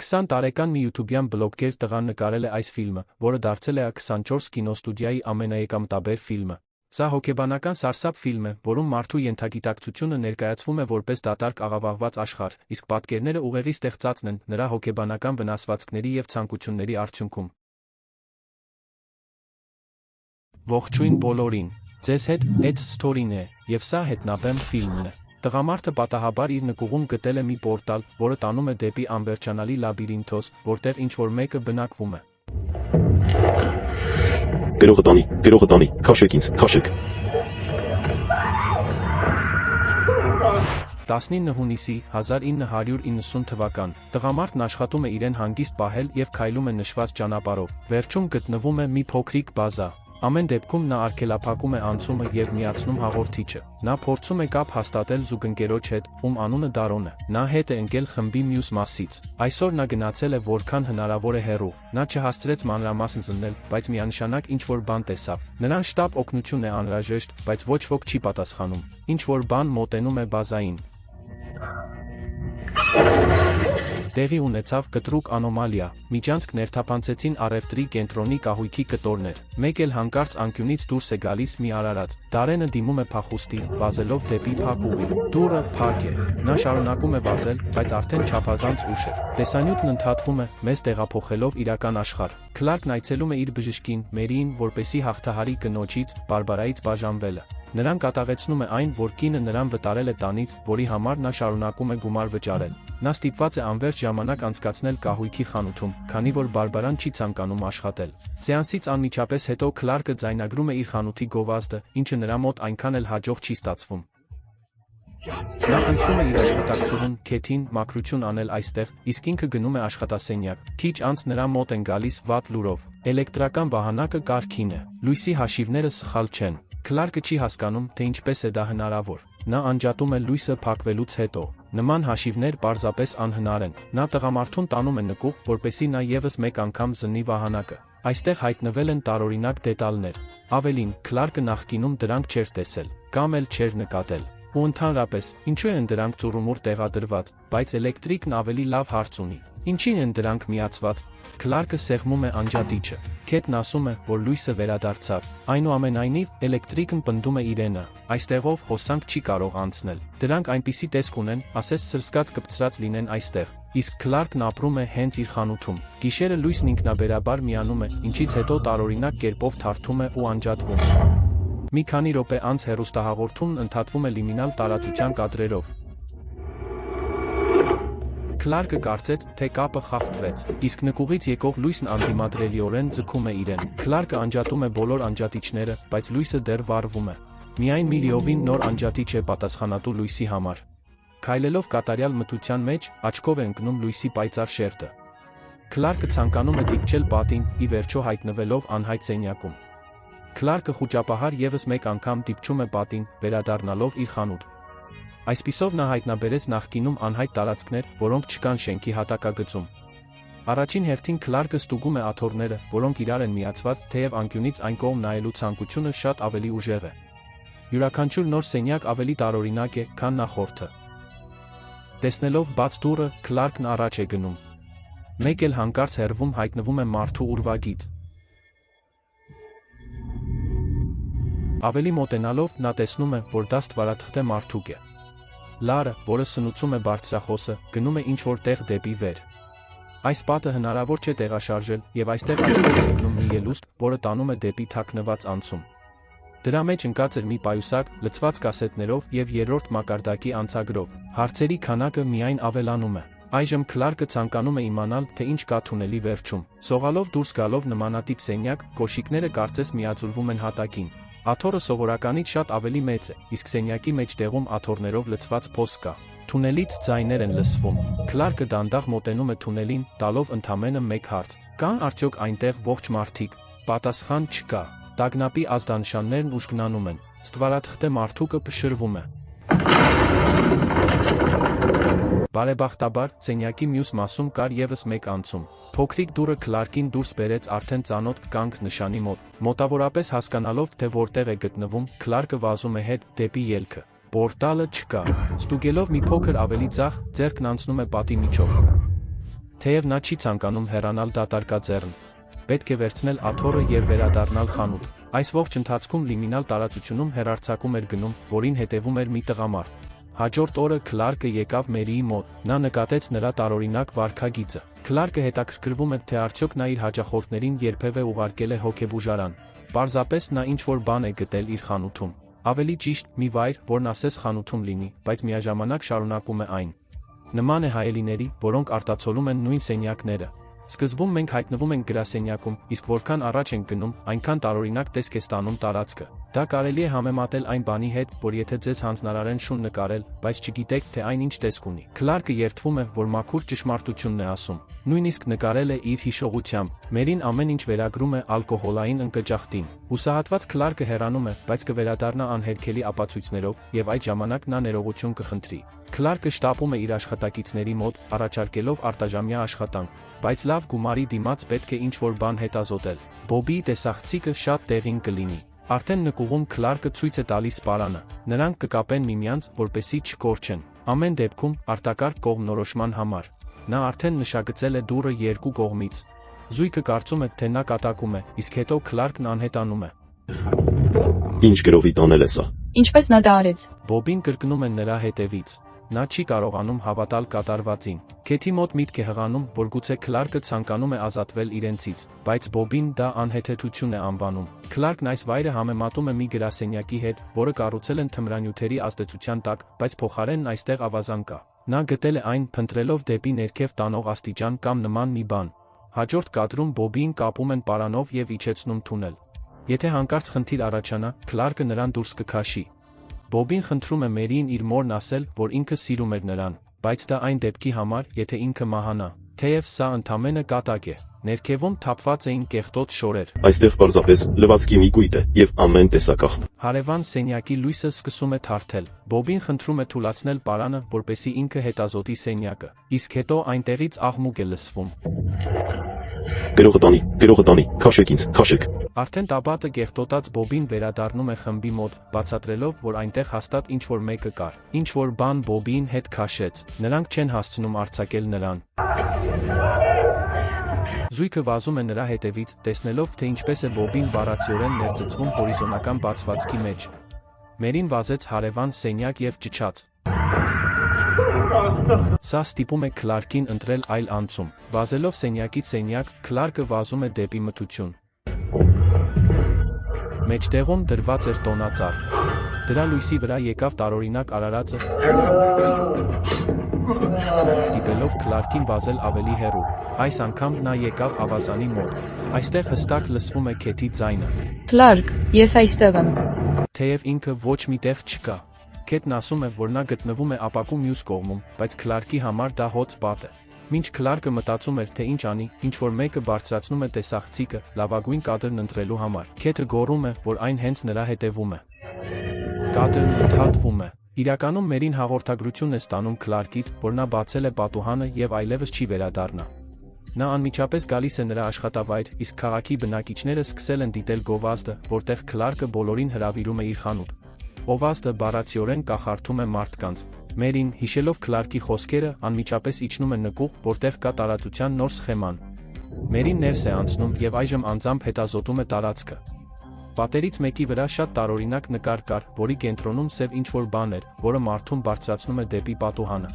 20 տարեկան մի յութուբյան բլոգեր տղան նկարել է այս ֆիլմը, որը դարձել է A24 կինոստուդիայի ամենաեկամտաբեր ֆիլմը։ Սա հոգեբանական սարսափ ֆիլմ է, որում մարդու ենթագիտակցությունը ներկայացվում է որպես դատարկ աղավաղված աշխարհ, իսկ պատկերները ուղեղի ստեղծածն են նրա հոգեբանական վնասվածքների և ցանկությունների արդյունքում։ Ողջույն բոլորին, ձեզ հետ Ed Story-ն է, և սա հետնաբեմ ֆիլմն է։ Տղամարդը պատահաբար իր նկուղում գտել է մի պորտալ, որը տանում է դեպի անվերջանալի լաբիրինթոս, որտեղ ինչ-որ մեկը բնակվում է։ Գրողը տանի, քաշեք ինձ, քաշեք։ 19 հունիսի 1990 թվական, տղամարդն աշխատում է իրեն հանգիստ պահել և քայլում է նշված ճանապարհով, վերջում գտնվում է մի փոքրիկ բազա։ Ամեն դեպքում նա արգելափակում է անցումը և միացնում հաղորդիչը։ Նա փորձում է կապ հաստատել զուգընկերոջ հետ, ում անունը Դարոն է։ Նա հետ է ընկել խմբի մյուս մասից։ Այսօր նա գնացել է որքան հնարավոր է հեռու։ Նա չհասցրեց մանրամասն զննել, բայց միանշանակ ինչ-որ բան տեսավ։ Նրան շտապ օգնություն է անհրաժեշտ, բայց ոչ ոք չի պատասխանում։ Ինչ-որ բան մոտենում է բազային։ Տեղի ունեցավ կտրուկ անոմալիա, միջանցք ներթափանցեցին առևտրի կենտրոնի կահույքի կտորներ։ Մեկ էլ հանկարծ անկյունից դուրս է գալիս մի արարած։ Դարենը դիմում է փախուստի, վազելով դեպի փակ ուղի։ Դուռը փակ է։ Նա շարունակում է վազել, բայց արդեն չափազանց ուշ է։ Տեսանյութն ընդհատվում է, մեզ տեղափոխելով իրական աշխարհ։ Քլարկն այցելում է իր բժշկին, Մերիին, որպեսզի հաղթահարի կնոջից, Բարբարայից բաժանվելը։ Նրան կատաղեցնում է այն, որ կինը նրան վտարել է տանից, որի համար նա շարունակում է գումար վճարել։ Նա ստիպված է անվերջ ժամանակ անցկացնել կահույքի խանութում, քանի որ Բարբարան չի ցանկանում աշխատել։ Սեանսից անմիջապես հետո Քլարկը ձայնագրում է իր խանութի գովազդը, ինչը նրա մոտ այնքան էլ հաջող չի ստացվում։ Նա խնդրում է իր աշխատակցուհուն, Քեթին, մաքրություն անել այստեղ, իսկ ինքը գնում է աշխատասենյակ։ Քիչ անց նրա մոտ են գալիս վատ լուրով։ Էլեկտրական վահանակը կարգին է։ Լույսի հաշիվները սխալ չեն։ Քլարկը չի հասկանում, թե ինչպես է դա հնարավոր։ Նա անջատում է լույսը փակվելուց հետո։ Նման հաշիվներ պարզապես անհնար են։ Նա տղամարդուն տանում է նկուղ, որպեսզի նա ևս մեկ անգամ զննի վահանակը։ Այստեղ հայտնվել են տարօրինակ դետալներ։ Ավելին, Քլարկը նախկինում դրանք չէր տեսել, կամ էլ չէր նկատել։ Ու ընդհանրապես, ինչու են դրանք ծուռումուռ տեղադրված, բայց էլեկտրիկն ավելի լավ հարց ունի։ Ինչին են դրանք միացված։ Քլարկը սեղմում է անջատիչը։ Քեթն ասում է, որ լույսը վերադարձավ։ Այնուամենայնիվ, էլեկտրիկն պնդում է իրենը։ Այստեղով հոսանք չի կարող անցնել։ Դրանք այնպիսի տեսք ունեն, ասես սրսկած կպցրած լինեն այստեղ։ Իսկ Քլարկն ապրում է հենց իր խանութում։ Գիշերը լույսն ինքնաբերաբար միանում է, ինչից հետո տարօրինակ կերպով թարթում է ու անջատվում։ Մի քանի րոպե անց հեռուստահաղորդումն ընդհատվում է լիմինալ տարածության կադրերով։ Քլարկը կարծեց, թե կապը խախտվեց, իսկ նկուղից եկող լույսն անդիմադրելիորեն ձգում է իրեն։ Քլարկը անջատում է բոլոր անջատիչները, բայց լույսը դեռ վառվում է։ Միայն մի լիովին նոր անջատիչ է պատասխանատու լույսի համար։ Քայլելով կատարյալ մթության մեջ, աչքով է ընկնում լույսի պայծառ շերտը։ Քլարկը ցանկանում է դիպչել պատին, ի վերջո հայտնվելով անհայտ սենյակում։ Քլարկը խուճապահար ևս մեկ անգամ դիպչում է պատին, վերադառնալով իր խանութ։ Այսպիսով նա հայտնաբերեց նախկինում անհայտ տարածքներ, որոնք չկան շենքի հատակագծում։ Առաջին հերթին Քլարկը ստուգում է աթոռները, որոնք իրար են միացված, թեև անկյունից այն կողմ նայելու ցանկությունը շատ ավելի ուժեղ է։ Յուրաքանչյուր նոր սենյակ ավելի տարօրինակ է, քան նախորդը։ Տեսնելով բաց դուռը, Քլարկն առաջ է գնում։ Մեկ էլ հանկարծ հեռվում հայտնվում է մարդու ուրվագիծ։ Ավելի մոտենալով նա տեսնում է, որ դա ստվարաթղթե մարդուկ է։ Լարը, որը սնուցում է բարձրախոսը, գնում է ինչ-որ տեղ դեպի վեր։ Այս պատը հնարավոր չէ տեղաշարժել, և այստեղ աչքով է ընկնում մի ելուստ, որը տանում է դեպի թաքնված անցում։ Դրա մեջ ընկած էր մի պայուսակ, լցված կասետներով և երրորդ մակարդակի անցագրով։ Հարցերի քանակը միայն ավելանում է։ Այժմ Քլարկը ցանկանում է իմանալ, թե ինչ կա թունելի վերջում։ Սողալով դուրս գալով նմանատիպ սենյակ, կոշիկները կարծես միաձուլվում են հատակին։ Աթոռը սովորականից շատ ավելի մեծ է, իսկ սենյակի մեջտեղում աթոռներով լցված փոս կա։ Թունելից ձայներ են լսվում։ Քլարկը դանդաղ մոտենում է թունելին, տալով ընդամենը մեկ հարց. կան արդյոք այնտեղ ողջ մարդիկ։ Պատասխան չկա։ Տագնապի ազդանշաններն ուժգնանում են։ Ստվարաթղթե մարդուկը փշրվում է։ Բարեբախտաբար, սենյակի մյուս մասում կար ևս մեկ անցում։ Փոքրիկ դուռը Քլարկին դուրս բերեց արդեն ծանոթ կանգ նշանի մոտ։ Մոտավորապես հասկանալով, թե որտեղ է գտնվում, Քլարկը վազում է հետ դեպի ելքը։ Պորտալը չկա։ Ստուգելով մի փոքր ավելի ձախ, ձեռքն անցնում է պատի միջով։ Թեև նա չի ցանկանում հեռանալ դատարկաձեռն։ Պետք է վերցնել աթոռը եւ վերադառնալ խանութ։ Այս ողջ ընթացքում լիմինալ տարածությունում հեռարձակում էր գնում, որին հետևում էր մի տղամարդ։ Հաջորդ օրը Քլարկը եկավ Մերիի մոտ, նա նկատեց նրա տարօրինակ վարքագիծը։ Քլարկը հետաքրքրվում էր, թե արդյոք նա իր հաճախորդներին երբևէ ուղարկել է հոգեբուժարան։ Պարզապես նա ինչ-որ բան է գտել իր խանութում։ Ավելի ճիշտ, մի վայր, որն ասես խանութում լինի, բայց միաժամանակ շարունակում է այն։ Նման է հայելիների, որոնք արտացոլում են նույն սենյակները։ Սկզբում մենք հայտնվում ենք գրասենյակում, իսկ որքան առաջ ենք գնում, այնքան տարօրինակ տեսք է ստանում տարածքը։ Դա կարելի է համեմատել այն բանի հետ, որ եթե ձեզ հանձնարարեն շուն նկարել, բայց չգիտեք, թե այն ինչ տեսք ունի։ Քլարկը երդվում է, որ մաքուր ճշմարտությունն է ասում։ Նույնիսկ նկարել է իր հիշողությամբ։ Մերին ամեն ինչ վերագրում է ալկոհոլային ընկճախտին։ Հուսահատված Քլարկը հեռանում է, բայց կվերադառնա անհերքելի ապացույցներով, եւ այդ ժամանակ նա ներողություն կխնդրի։ Քլարկը շտապում է իր աշխատակիցների մոտ, առաջարկելով արտաժամյա աշխատանք, բայց լավ գումարի դիմաց պետք է ինչ-որ բան հետազոտել։ Բոբիի տեսախցիկը շատ տեղին կլինի։ Արդեն նկուղում Քլարկը ցույց է տալիս պարանը։ Նրանք կկապեն միմյանց, որպեսզի չկորչեն։ Ամեն դեպքում արտակարգ կողմնորոշման համար։ Նա արդեն նշագծել է դուռը երկու կողմից։ Զույգը կարծում է, թե նա կատակում է, իսկ հետո Քլարկն անհետանում է։ Ինչ գրովի տանել է սա։ Ինչպես նա դա արեց։ Բոբին կրկնում է նրա հետևից։ Նա չի կարողանում հավատալ կատարվածին։ Քեթի մոտ միտք է հղանում, որ գուցե Քլարկը ցանկանում է ազատվել իրենցից, բայց Բոբին դա անհեթեթություն է անվանում։ Քլարկն այս վայրը համեմատում է մի գրասենյակի հետ, որը կառուցել են թմրանյութերի ազդեցության տակ, բայց փոխարենն այստեղ ավազան կա։ Նա գտել է այն, փնտրելով դեպի ներքև տանող աստիճան կամ նման մի բան։ Հաջորդ կադրում Բոբիին կապում են պարանով եւ իջեցնում թունել։ Եթե հանկարծ խնդիր առաջանա, Քլարկը նրան դուրս կքաշի։ Բոբին խնդրում է Մերիին իր մորն ասել, որ ինքը սիրում էր նրան, բայց դա այն դեպքի համար, եթե ինքը մահանա։ Թեև սա ընդամենը կատակ է, ներքևում թափված էին կեղտոտ շորեր։ Այստեղ պարզապես լվացքի մի կույտ է եւ ամեն տեսակախտ։ Հարևան սենյակի լույսը սկսում է թարթել։ Բոբին խնդրում է թուլացնել պարանը, որպեսզի ինքը հետազոտի սենյակը, իսկ հետո այնտեղից աղմուկ է լսվում։ Գրողը տանի, քաշեք ինձ, քաշեք։ Արդեն տաբատը կեղտոտած Բոբին վերադառնում է խմբի մոտ, բացատրելով, որ այնտեղ հաստատ ինչ-որ մեկը կար։ Ինչ-որ բան Բոբիին հետ քաշեց։ Նրանք չեն հասցնում արձակել նրան։ Զույգը վազում է նրա հետևից, տեսնելով, թե ինչպես է Բոբին բառացիորեն ներծծվում հորիզոնական բացվածքի մեջ։ Մերին վազեց հարևան սենյակ եւ ճչաց։ Սա ստիպում է Քլարկին ընտրել այլ անցում։ Վազելով սենյակից սենյակ, Քլարկը վազում է դեպի մթություն։ Մեջտեղում դրված էր տոնածառ։ Դրա լույսի վրա եկավ տարօրինակ արարածը, ստիպելով Քլարկին վազել ավելի հեռու։ Այս անգամ նա եկավ ավազանի մոտ։ Այստեղ հստակ լսվում է Քեթի ձայնը։ Քլարկ, ես այստեղ եմ։ Թեև ինքը ոչ մի տեղ չկա։ Քեթն ասում է, որ նա գտնվում է ապակու մյուս կողմում, բայց Քլարկի համար դա հոծ պատ է։ Մինչ Քլարկը մտածում էր, թե ինչ անի, ինչ-որ մեկը բարձրացնում է տեսախցիկը, լավագույն կադրն ընտրելու համար։ Քեթը գոռում է, որ այն հենց նրա հետևում է։ Կադրն ընդհատվում է։ Իրականում Մերին հաղորդագրություն է ստանում Քլարկից, որ նա բացել է պատուհանը եւ այլևս չի վերադառնա։ Նա անմիջապես գալիս է նրա աշխատավայր, իսկ քաղաքի բնակիչները սկսել են դիտել գովազդը, որտեղ Քլարկը բոլորին հրավիրում է իր խանութ։ Գովազդը բառացիորեն կախարդում է մարդկանց։ Մերին, հիշելով Քլարկի խոսքերը, անմիջապես իջնում է նկուղ, որտեղ կա տարածության նոր սխեման։ Մերին ներս է անցնում եւ այժմ անձամբ հետազոտում է տարածքը։ Պատերից մեկի վրա շատ տարօրինակ նկար կար, որի կենտրոնում սև ինչ-որ բան էր, որը մարդուն բարձրացնում է դեպի պատուհանը։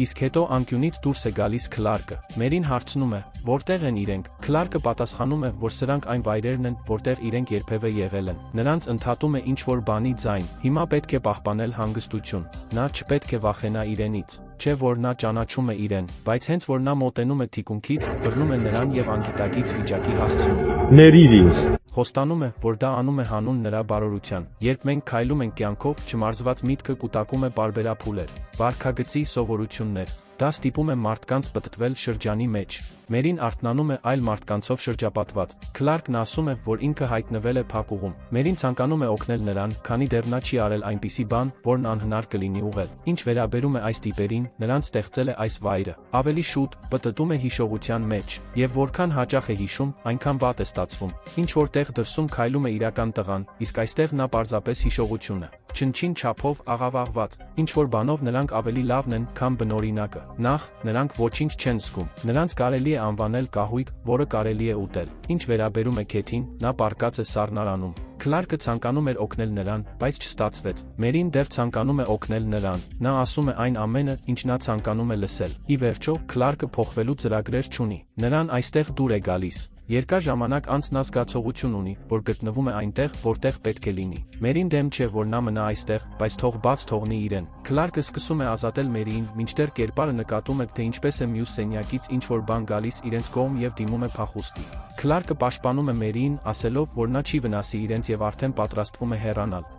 Իսկ հետո անկյունից դուրս է գալիս Քլարկը։ Մերին հարցնում է, որտեղ են իրենք։ Քլարկը պատասխանում է, որ սրանք այն վայրերն են, որտեղ իրենք երբևէ եղել են։ Նրանց ընդհատում է ինչ-որ բանի ձայն։ Հիմա պետք է պահպանել հանգստություն։ Նա չպետք է վախենա իրենից։ Չէ որ նա ճանաչում է իրեն, բայց հենց որ նա մոտենում է թիկունքից, բռնում է նրան եւ անկիտակից վիճակի հասցնում։ Ներիր ինձ։ Խոստանում է, որ դա անում է հանուն նրա բարօրության։ Երբ մենք քայլում ենք կյանքով, չմարզված միտքը կուտակում է պարբերափուլեր, վարքագծի սովորություններ։ Դա ստիպում է մարդկանց պտտվել շրջանի մեջ։ Մերին արթնանում է այլ մարդկանցով շրջապատված։ Քլարկն ասում է, որ ինքը հայտնվել է փակուղում։ Մերին ցանկանում է օգնել նրան, քանի դեռ նա չի արել այնպիսի բան, որն անհնար կլինի ուղղել։ Ինչ վերաբերում է այս տիպերին, նրանց ստեղծել է այս վայրը։ Ավելի շուտ պտտում է հիշողության մեջ, եւ որքան հաճախ է հիշում, այնքան վատ է ստացվում։ Ինչ որտեղ դրսում քայլում է իրական տղան, իսկ այստեղ նա պարզապես հիշողություն է։ Չնչին չափով աղավաղված, ինչ որ բանով նրանք ավելի լավն են, քան բնօրինակը։ Նախ, նրանք ոչինչ չեն զգում։ Նրանց կարելի է անվանել կահույք, որը կարելի է ուտել։ Ինչ վերաբերում է Քեթին, նա պառկած է սառնարանում։ Քլարկը ցանկանում էր օգնել նրան, բայց չստացվեց։ Մերին դեռ ցանկանում է օգնել նրան։ Նա ասում է այն ամենը, ինչ նա ցանկանում է լսել։ Ի վերջո, Քլարկը փոխվելու ծրագրեր չունի։ Նրան այստեղ դուր է գալիս։ Երկար ժամանակ անց նա զգացողություն ունի, որ գտնվում է այնտեղ, որտեղ պետք է լինի։ Մերին դեմ չէ, որ նա մնա այստեղ, բայց թող բաց թողնի իրեն։ Քլարկը սկսում է ազատել Մերիին, մինչդեռ կերպարը նկատում է, թե ինչպես է մյուս սենյակից ինչ-որ բան գալիս իրենց կողմ եւ դիմում է փախուստի։ Քլարկը պաշտպանում է Մերիին, ասելով, որ նա չի վնասի իրենց եւ արդեն պատրաստվում է հեռանալ։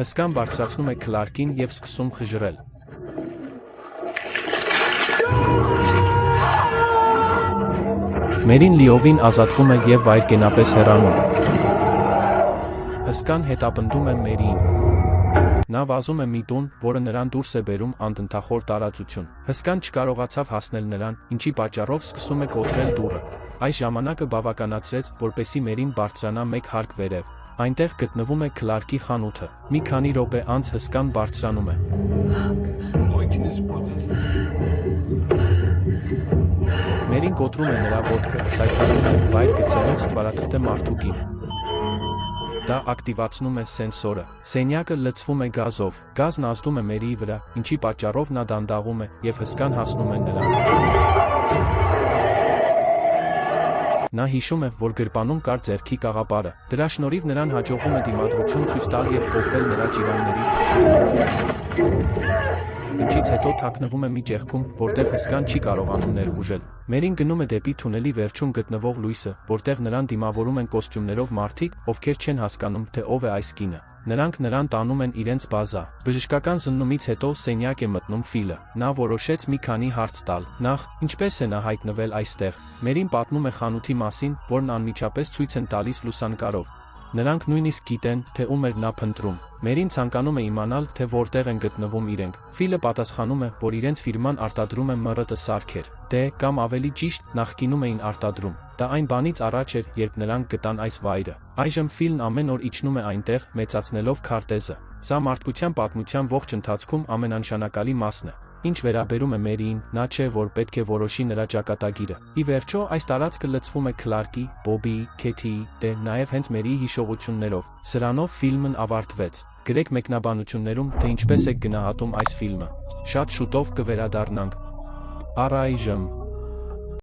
Հսկան բարձրացնում է Քլարկին եւ սկսում խժռել։ Մերին լիովին ազատվում է եւ վայրկենապես հեռանում։ Հսկան հետապնդում է Մերիին։ Նա վազում է մի տուն, որը նրան դուրս է բերում անդնդախոր տարածություն։ Հսկան չկարողացավ հասնել նրան, ինչի պատճառով սկսում է կոտրել դուռը։ Այս ժամանակը բավականացրեց, որպեսզի Մերին բարձրանա մեկ հարկ վերև։ Այնտեղ գտնվում է Քլարկի խանութը։ Մի քանի րոպե անց հսկան բարձրանում է։ Մերին կոտրում է նրա ոտքը, սայթարում է, վայր գցելով ստվարաթղթե մարդուկին։ Դա ակտիվացնում է սենսորը։ Սենյակը լցվում է գազով։ Գազն ազդում է Մերիի վրա, ինչի պատճառով նա դանդաղում է, եւ հսկան հասնում է նրան։ Նա հիշում է, որ գրպանում կար ձեռքի կաղապարը։ Դրա շնորհիվ նրան հաջողվում է դիմադրություն ցույց տալ եւ փոխվել նրա ճիրաններից։ Ինչից հետո թաքնվում է մի ճեղքում, որտեղ հսկան չի կարողանում ներխուժել։ Մերին գնում է դեպի թունելի վերջում գտնվող լույսը, որտեղ նրան դիմավորում են կոստյումներով մարդիկ, ովքեր չեն հասկանում, թե ով է այս կինը։ Նրանք նրան տանում են իրենց բազա։ Բժշկական զննումից հետո սենյակ է մտնում Ֆիլը։ Նա որոշեց մի քանի հարց տալ։ Նախ, ինչպես է նա հայտնվել այստեղ։ Մերին պատմում է խանութի մասին, որն անմիջապես ցույց են տալիս լուսանկարով։ Նրանք նույնիսկ գիտեն, թե ում էր նա փնտրում։ Մերին ցանկանում է իմանալ, թե որտեղ են գտնվում իրենք։ Ֆիլը պատասխանում է, որ իրենց ֆիրման արտադրում է ՄՌՏ սարքեր։ Կամ ավելի ճիշտ, նախկինում էին արտադրում։ Դա այն բանից առաջ էր, երբ նրանք գտան այս վայրը։ Այժմ Ֆիլն ամեն օր իջնում է այնտեղ, մեծացնելով քարտեզը։ Սա մարդկության պատմության ողջ ընթացքում ամենանշանակալի մասն է։ Ինչ վերաբերում է Մերիին, նա չէ, որ պետք է որոշի նրա ճակատագիրը։ Ի վերջո, այս տարածքը լցվում է Քլարկի, Բոբիի, Քեթիի, նաեւ հենց Մերիի հիշողություններով։ Սրանով ֆիլմն ավարտվեց։ Գրեք մեկնաբանություններում, թե ինչպես եք գնահատում այս ֆիլմը։ Շատ շուտով կվերադառնանք։ Առայժմ